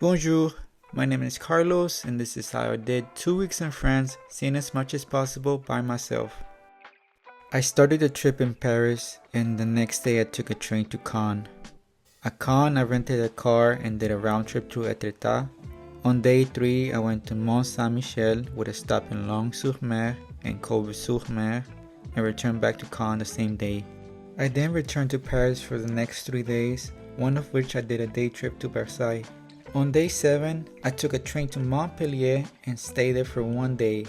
Bonjour, my name is Carlos and this is how I did 2 weeks in France, seeing as much as possible by myself. I started the trip in Paris and the next day I took a train to Cannes. At Cannes I rented a car and did a round trip to Étretat. On day 3 I went to Mont-Saint-Michel with a stop in Longnes-sur-Mer and Corbes-sur-Mer and returned back to Cannes the same day. I then returned to Paris for the next 3 days, one of which I did a day trip to Versailles. On day 7, I took a train to Montpellier and stayed there for 1 day.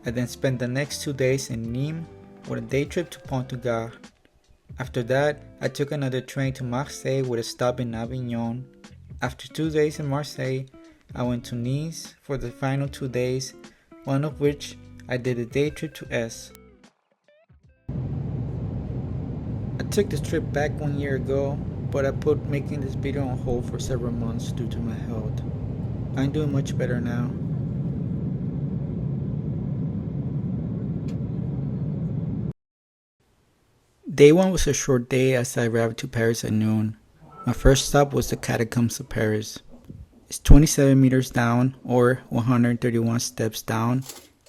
I then spent the next 2 days in Nîmes with a day trip to Pont du Gard. After that, I took another train to Marseille with a stop in Avignon. After 2 days in Marseille, I went to Nice for the final 2 days, one of which I did a day trip to Èze. I took this trip back 1 year ago, but I put making this video on hold for several months due to my health. I'm doing much better now. Day 1 was a short day as I arrived to Paris at noon. My first stop was the Catacombs of Paris. It's 27 meters down or 131 steps down,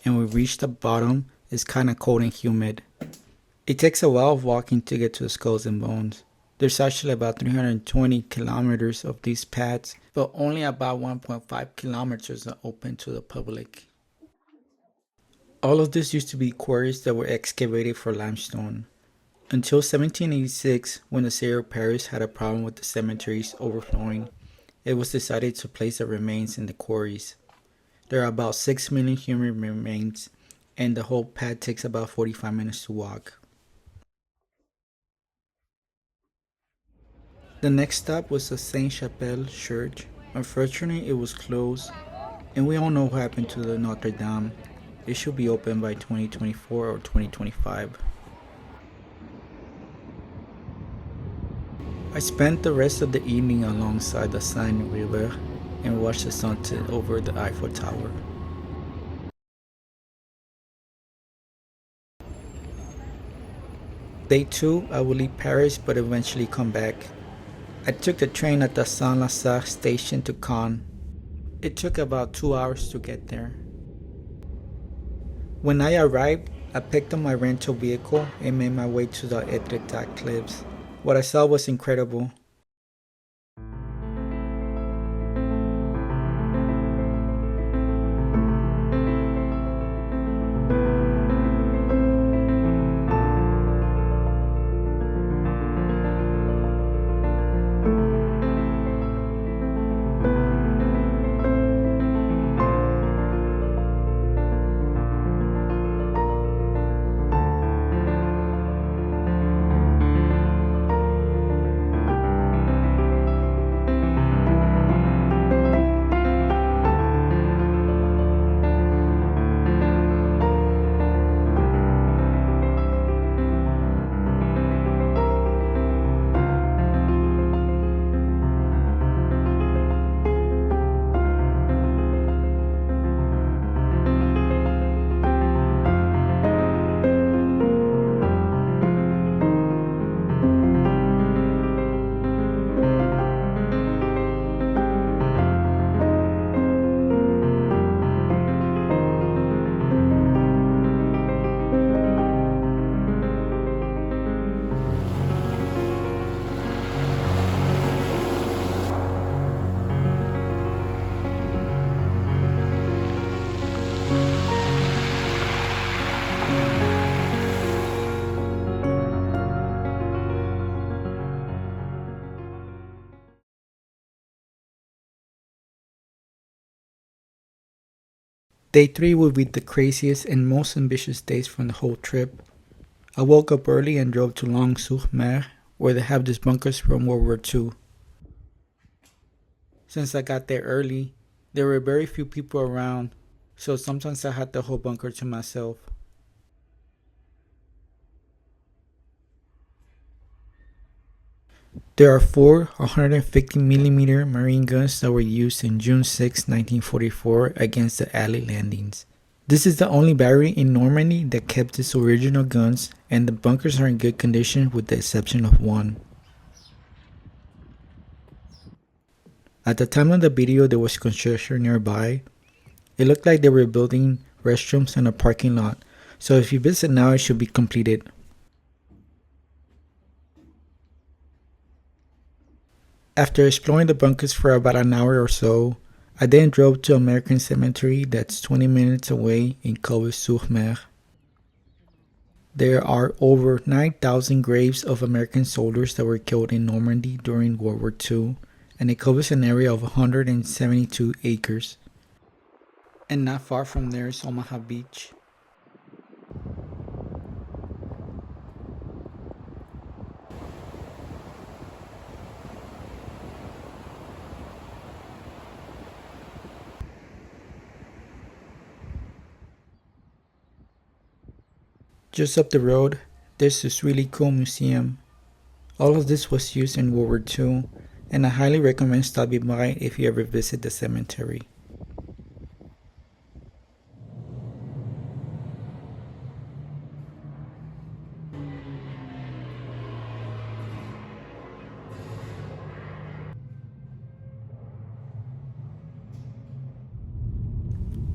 and when we reached the bottom, it's kinda cold and humid. It takes a while of walking to get to the skulls and bones. There's actually about 320 kilometers of these paths, but only about 1.5 kilometers are open to the public. All of this used to be quarries that were excavated for limestone. Until 1786, when the city of Paris had a problem with the cemeteries overflowing, it was decided to place the remains in the quarries. There are about 6 million human remains, and the whole path takes about 45 minutes to walk. The next stop was the Saint-Chapelle church. Unfortunately, it was closed, and we all know what happened to the Notre Dame. It should be open by 2024 or 2025. I spent the rest of the evening alongside the Seine River and watched the sunset over the Eiffel Tower. Day 2, I will leave Paris but eventually come back. I took the train at the Saint-Lazare station to Cannes. It took about 2 hours to get there. When I arrived, I picked up my rental vehicle and made my way to the Étretat Cliffs. What I saw was incredible. Day 3 will be the craziest and most ambitious days from the whole trip. I woke up early and drove to Longnes-sur-Mer, where they have these bunkers from World War II. Since I got there early, there were very few people around, so sometimes I had the whole bunker to myself. There are 4 150mm marine guns that were used in June 6, 1944 against the Allied landings. This is the only battery in Normandy that kept its original guns, and the bunkers are in good condition with the exception of one. At the time of the video, there was construction nearby. It looked like they were building restrooms in a parking lot, so if you visit now, it should be completed. After exploring the bunkers for about an hour or so, I then drove to American Cemetery that's 20 minutes away in Cauves-sur-Mer. There are over 9,000 graves of American soldiers that were killed in Normandy during World War II, and it covers an area of 172 acres. And not far from there is Omaha Beach. Just up the road, there's this really cool museum. All of this was used in World War II, and I highly recommend stopping by if you ever visit the cemetery.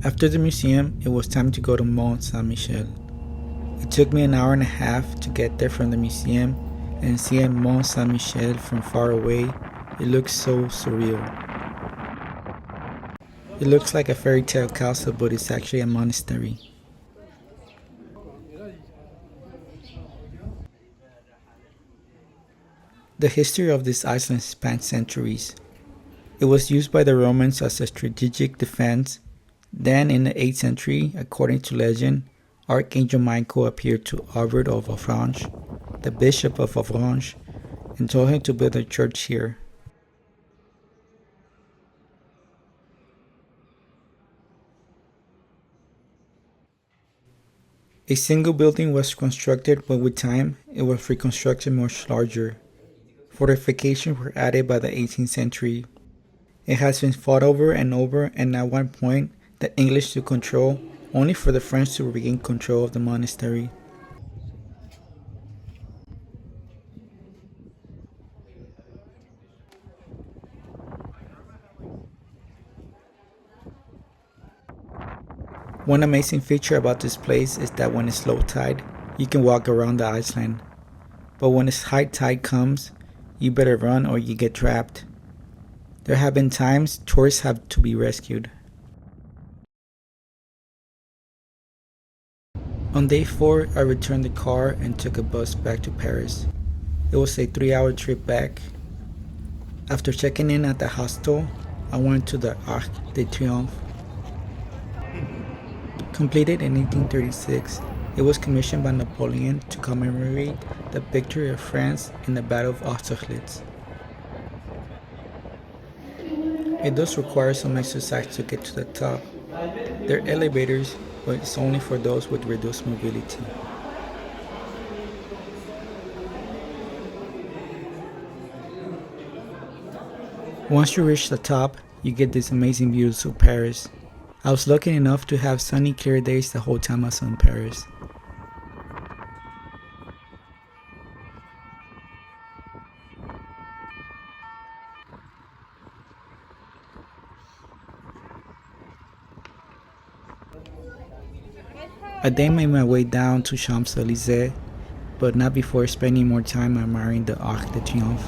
After the museum, it was time to go to Mont-Saint-Michel. It took me an hour and a half to get there from the museum, and seeing Mont-Saint-Michel from far away, it looks so surreal. It looks like a fairy tale castle, but it's actually a monastery. The history of this island spans centuries. It was used by the Romans as a strategic defense. Then in the 8th century, according to legend, Archangel Michael appeared to Albert of Avranches, the Bishop of Avranches, and told him to build a church here. A single building was constructed, but with time, it was reconstructed much larger. Fortifications were added by the 18th century. It has been fought over, and at one point, the English took control, only for the French to regain control of the monastery. One amazing feature about this place is that when it's low tide, you can walk around the island. But when its high tide comes, you better run or you get trapped. There have been times tourists have to be rescued. On day 4, I returned the car and took a bus back to Paris. It was a 3-hour trip back. After checking in at the hostel, I went to the Arc de Triomphe. Completed in 1836, it was commissioned by Napoleon to commemorate the victory of France in the Battle of Austerlitz. It does require some exercise to get to the top. There are elevators, but it's only for those with reduced mobility. Once you reach the top, you get these amazing views of Paris. I was lucky enough to have sunny, clear days the whole time I was in Paris. I then made my way down to Champs-Élysées, but not before spending more time admiring the Arc de Triomphe.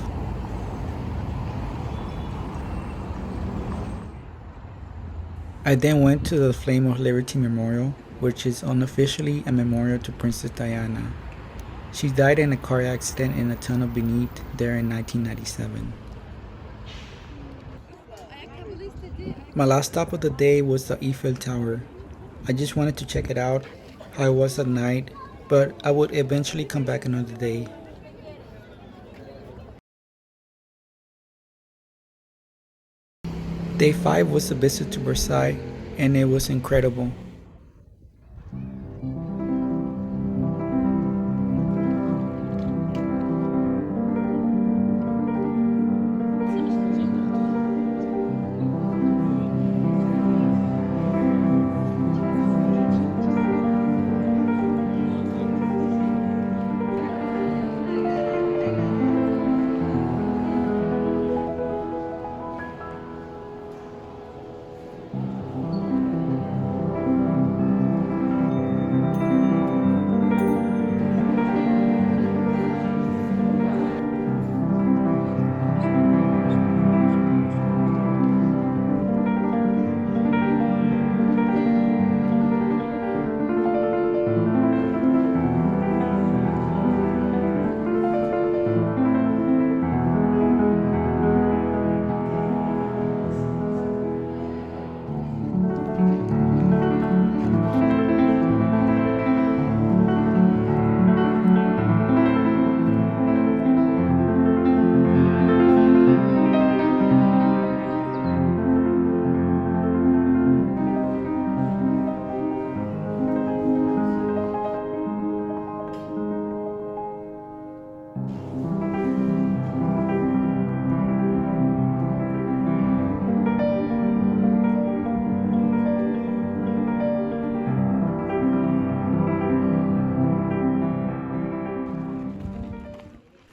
I then went to the Flame of Liberty Memorial, which is unofficially a memorial to Princess Diana. She died in a car accident in a tunnel beneath there in 1997. My last stop of the day was the Eiffel Tower. I just wanted to check it out, how it was at night, but I would eventually come back another day. Day 5 was a visit to Versailles, and it was incredible.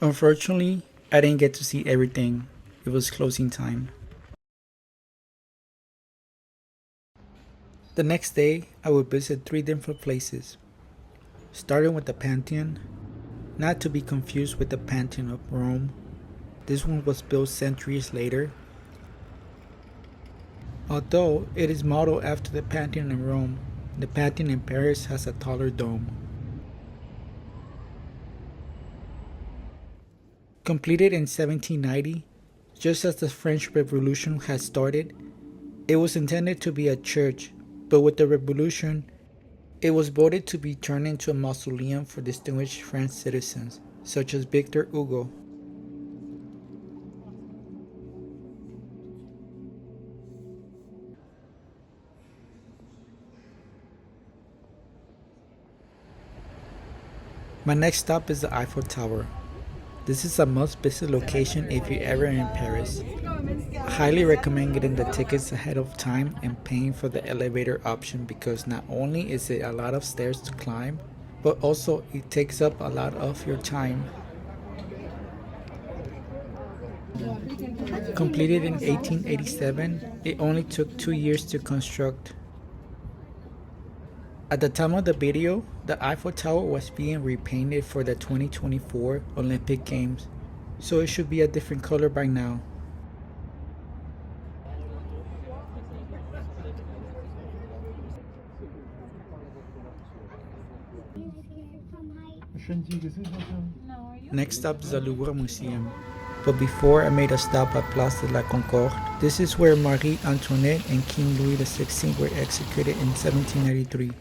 Unfortunately, I didn't get to see everything. It was closing time. The next day, I would visit 3 different places, starting with the Pantheon, not to be confused with the Pantheon of Rome. This one was built centuries later. Although it is modeled after the Pantheon in Rome, the Pantheon in Paris has a taller dome. Completed in 1790, just as the French Revolution had started, it was intended to be a church, but with the revolution, it was voted to be turned into a mausoleum for distinguished French citizens, such as Victor Hugo. My next stop is the Eiffel Tower. This is a must-visit location if you're ever in Paris. I highly recommend getting the tickets ahead of time and paying for the elevator option because not only is it a lot of stairs to climb, but also it takes up a lot of your time. Completed in 1887, it only took 2 years to construct. At the time of the video, the Eiffel Tower was being repainted for the 2024 Olympic Games, so it should be a different color by now. Next up is the Louvre Museum. But before I made a stop at Place de la Concorde, this is where Marie Antoinette and King Louis XVI were executed in 1793.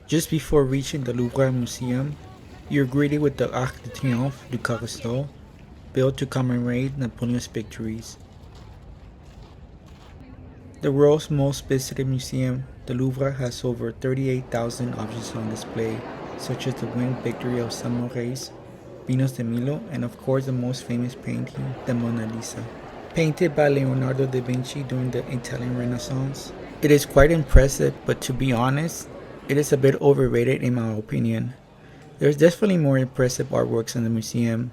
Just before reaching the Louvre Museum, you're greeted with the Arc de Triomphe du Carrée, built to commemorate Napoleon's victories. The world's most visited museum, the Louvre has over 38,000 objects on display, such as the winged victory of Saint Maurice, Venus de Milo, and of course the most famous painting, the Mona Lisa, painted by Leonardo da Vinci during the Italian Renaissance. It is quite impressive, but to be honest, it is a bit overrated in my opinion. There's definitely more impressive artworks in the museum.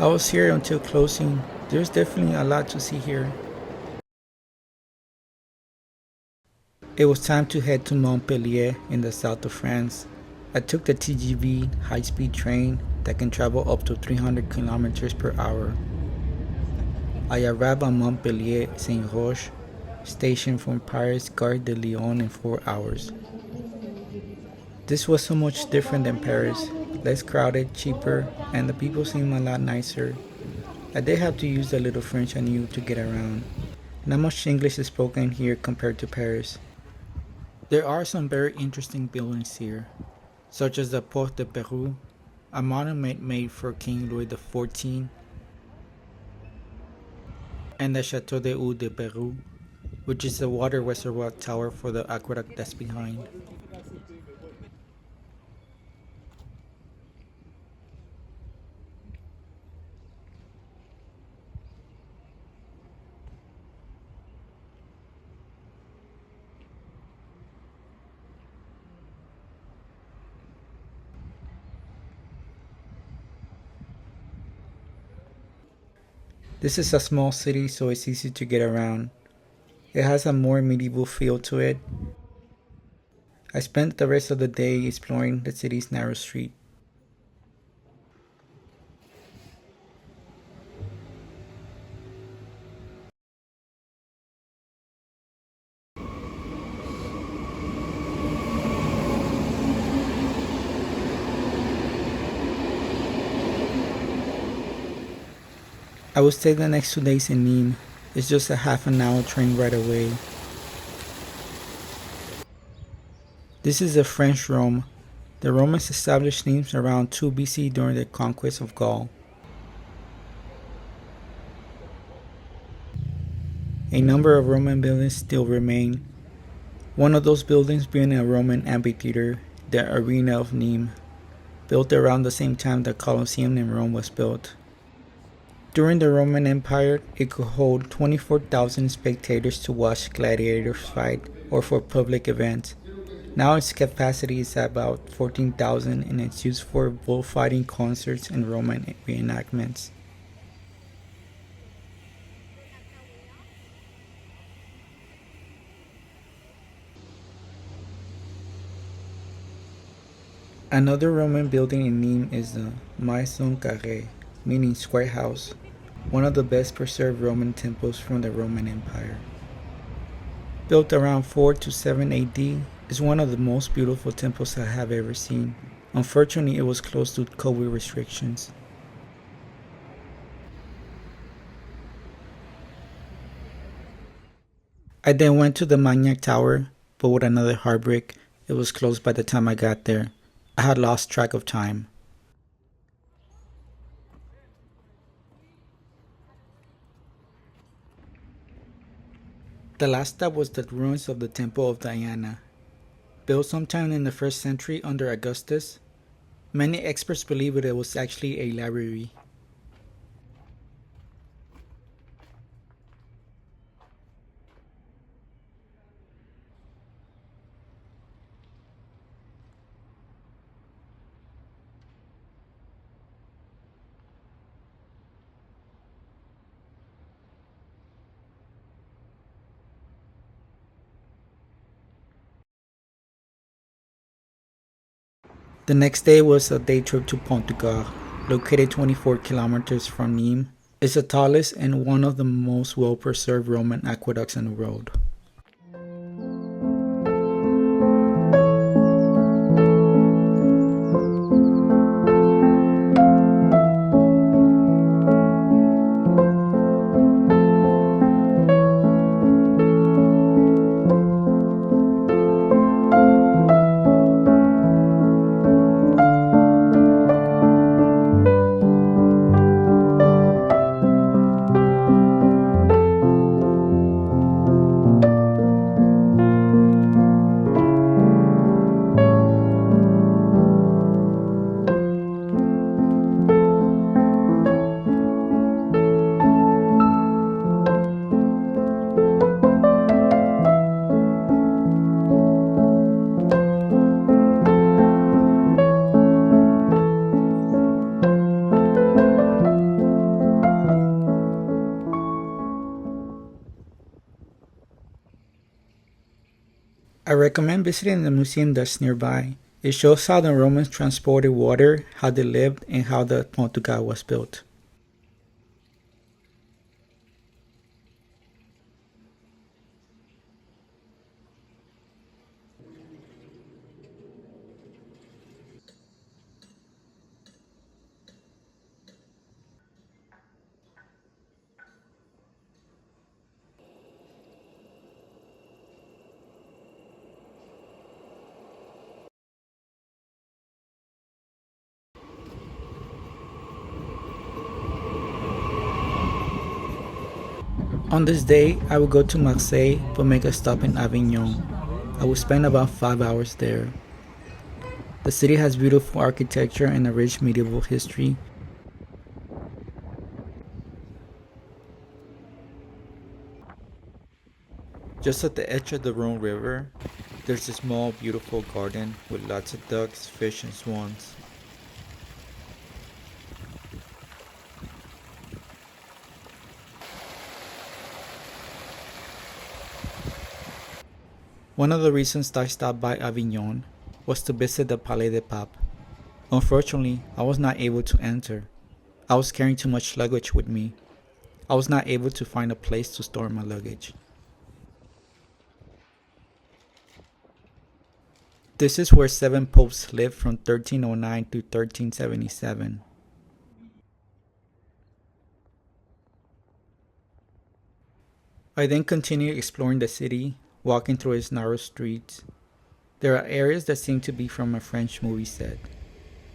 I was here until closing. There's definitely a lot to see here. It was time to head to Montpellier in the south of France. I took the TGV high-speed train that can travel up to 300 kilometers per hour. I arrived on Montpellier Saint-Roch station from Paris Gare de Lyon in 4 hours. This was so much different than Paris, less crowded, cheaper, and the people seemed a lot nicer. I did have to use the little French I knew to get around. Not much English is spoken here compared to Paris. There are some very interesting buildings here, such as the Porte de Peru, a monument made for King Louis XIV, and the Chateau de Eau de Peru, which is the water reservoir tower for the aqueduct that's behind. This is a small city, so it's easy to get around. It has a more medieval feel to it. I spent the rest of the day exploring the city's narrow street. I will stay the next 2 days in Nîmes. It's just a half an hour train ride away. This is the French Rome. The Romans established Nîmes around 2 BC during the conquest of Gaul. A number of Roman buildings still remain. One of those buildings being a Roman amphitheater, the Arena of Nîmes, built around the same time the Colosseum in Rome was built. During the Roman Empire, it could hold 24,000 spectators to watch gladiators fight or for public events. Now its capacity is about 14,000 and it's used for bullfighting concerts and Roman reenactments. Another Roman building in Nîmes is the Maison Carrée, meaning square house, one of the best preserved Roman temples from the Roman Empire. Built around 4 to 7 AD, it's one of the most beautiful temples I have ever seen. Unfortunately, it was closed due to COVID restrictions. I then went to the Magnac Tower, but with another heartbreak, it was closed by the time I got there. I had lost track of time. The last stop was the ruins of the Temple of Diana. Built sometime in the 1st century under Augustus, many experts believe it was actually a library. The next day was a day trip to Pont du Gard, located 24 kilometers from Nîmes. It's the tallest and one of the most well-preserved Roman aqueducts in the world. I recommend visiting the museum that's nearby. It shows how the Romans transported water, how they lived, and how the Pont du Gard was built. On this day, I would go to Marseille but make a stop in Avignon. I would spend about 5 hours there. The city has beautiful architecture and a rich medieval history. Just at the edge of the Rhone River, there's a small beautiful garden with lots of ducks, fish, and swans. One of the reasons I stopped by Avignon was to visit the Palais des Papes. Unfortunately, I was not able to enter. I was carrying too much luggage with me. I was not able to find a place to store my luggage. This is where 7 popes lived from 1309 to 1377. I then continued exploring the city, walking through its narrow streets. There are areas that seem to be from a French movie set.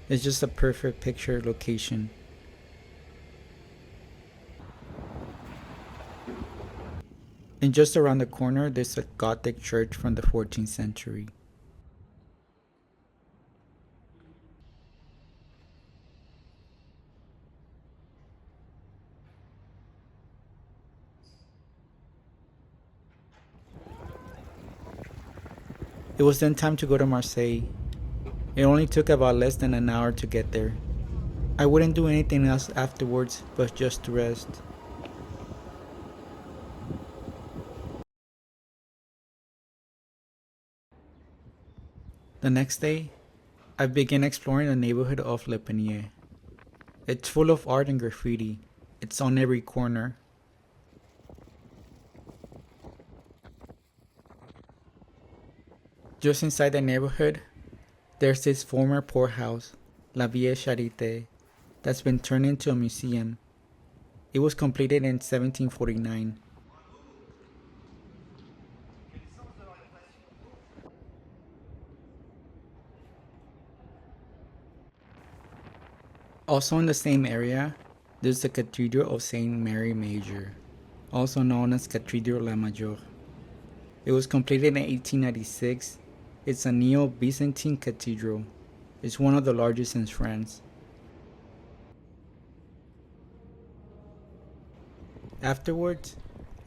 It's just a perfect picture location. And just around the corner, there's a Gothic church from the 14th century. It was then time to go to Marseille. It only took about less than an hour to get there. I wouldn't do anything else afterwards but just to rest. The next day, I began exploring the neighborhood of Le Panier. It's full of art and graffiti. It's on every corner. Just inside the neighborhood, there's this former poorhouse, La Vieille Charité, that's been turned into a museum. It was completed in 1749. Also in the same area, there's the Cathedral of Saint Mary Major, also known as Cathedral La Major. It was completed in 1896. It's a Neo-Byzantine cathedral. It's one of the largest in France. Afterwards,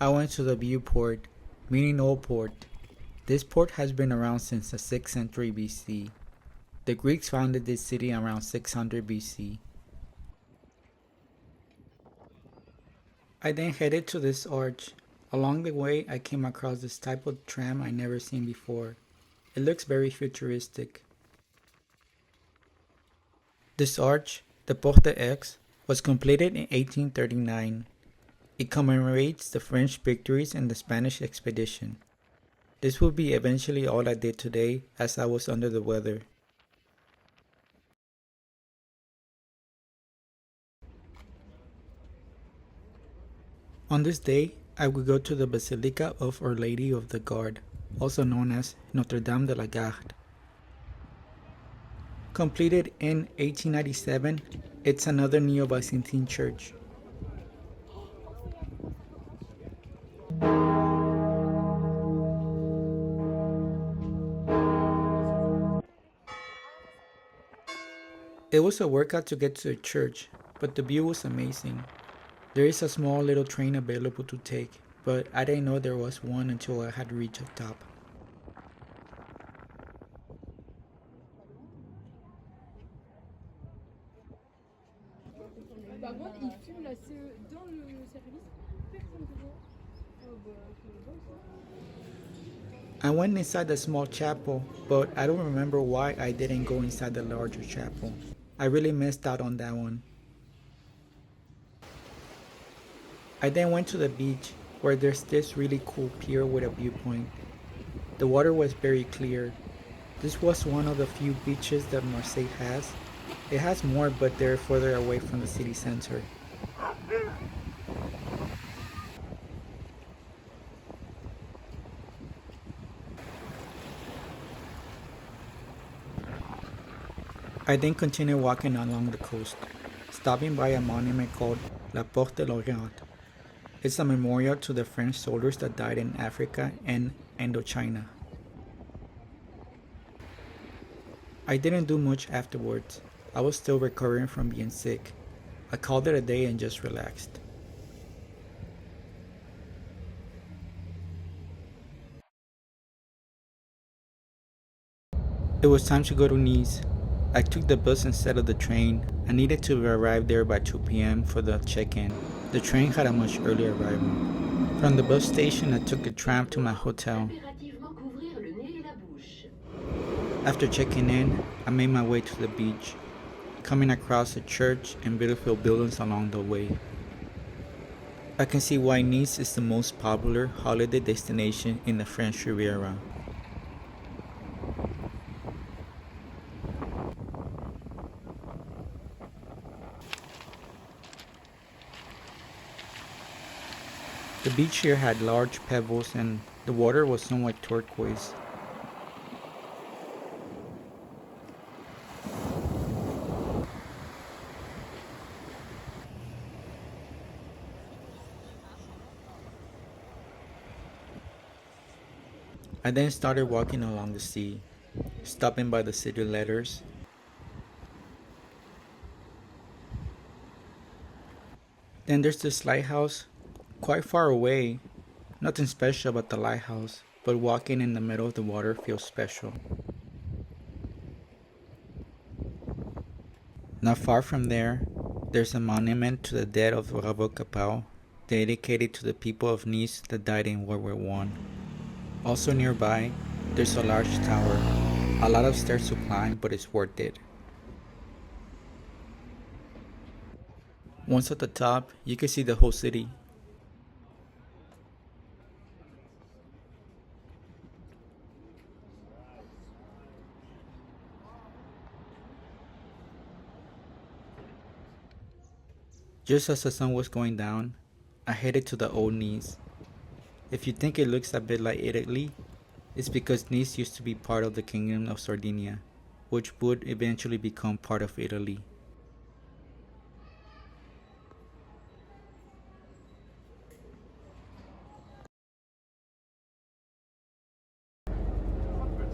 I went to the viewport, meaning Old Port. This port has been around since the 6th century BC. The Greeks founded this city around 600 BC. I then headed to this arch. Along the way, I came across this type of tram I never seen before. It looks very futuristic. This arch, the Porte X, was completed in 1839. It commemorates the French victories in the Spanish expedition. This will be eventually all I did today, as I was under the weather. On this day, I will go to the Basilica of Our Lady of the Guard, also known as Notre Dame de la Garde. Completed in 1897, it's another Neo-Byzantine church. It was a workout to get to the church, but the view was amazing. There is a small little train available to take, but I didn't know there was one until I had reached the top. I went inside the small chapel, but I don't remember why I didn't go inside the larger chapel. I really missed out on that one. I then went to the beach, where there's this really cool pier with a viewpoint. The water was very clear. This was one of the few beaches that Marseille has. It has more, but they're further away from the city center. I then continued walking along the coast, stopping by a monument called La Porte de l'Orient. It's a memorial to the French soldiers that died in Africa and Indochina. I didn't do much afterwards. I was still recovering from being sick. I called it a day and just relaxed. It was time to go to Nice. I took the bus instead of the train. I needed to arrive there by 2 p.m. for the check-in. The train had a much earlier arrival. From the bus station, I took a tram to my hotel. After checking in, I made my way to the beach, coming across a church and beautiful buildings along the way. I can see why Nice is the most popular holiday destination in the French Riviera. The beach here had large pebbles and the water was somewhat turquoise. I then started walking along the sea, stopping by the city letters. Then there's this lighthouse, quite far away. Nothing special about the lighthouse, but walking in the middle of the water feels special. Not far from there, there's a monument to the dead of Capel, dedicated to the people of Nice that died in World War I. Also nearby, there's a large tower. A lot of stairs to climb, but it's worth it. Once at the top, you can see the whole city. Just as the sun was going down, I headed to the old Nice. If you think it looks a bit like Italy, it's because Nice used to be part of the Kingdom of Sardinia, which would eventually become part of Italy.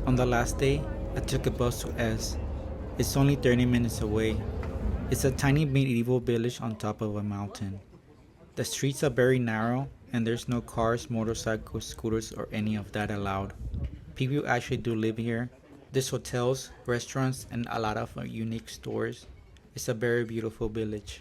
On the last day, I took a bus to Èze. It's only 30 minutes away. It's a tiny medieval village on top of a mountain. The streets are very narrow and there's no cars, motorcycles, scooters or any of that allowed. People actually do live here. There's hotels, restaurants and a lot of unique stores. It's a very beautiful village.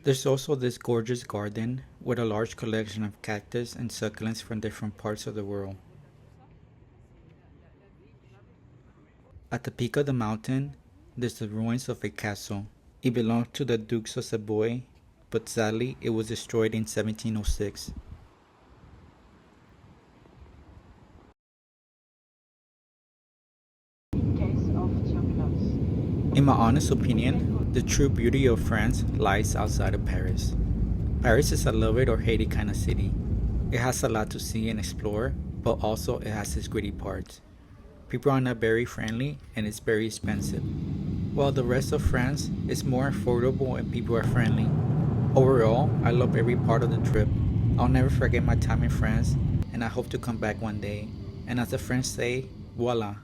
There's also this gorgeous garden with a large collection of cactus and succulents from different parts of the world. At the peak of the mountain, there's the ruins of a castle. It belonged to the Dukes of Savoy, but sadly it was destroyed in 1706. In my honest opinion, the true beauty of France lies outside of Paris. Paris is a love it or hate it kind of city. It has a lot to see and explore, but also it has its gritty parts. People are not very friendly and it's very expensive. While the rest of France is more affordable and people are friendly. Overall, I love every part of the trip. I'll never forget my time in France and I hope to come back one day. And as the French say, voila.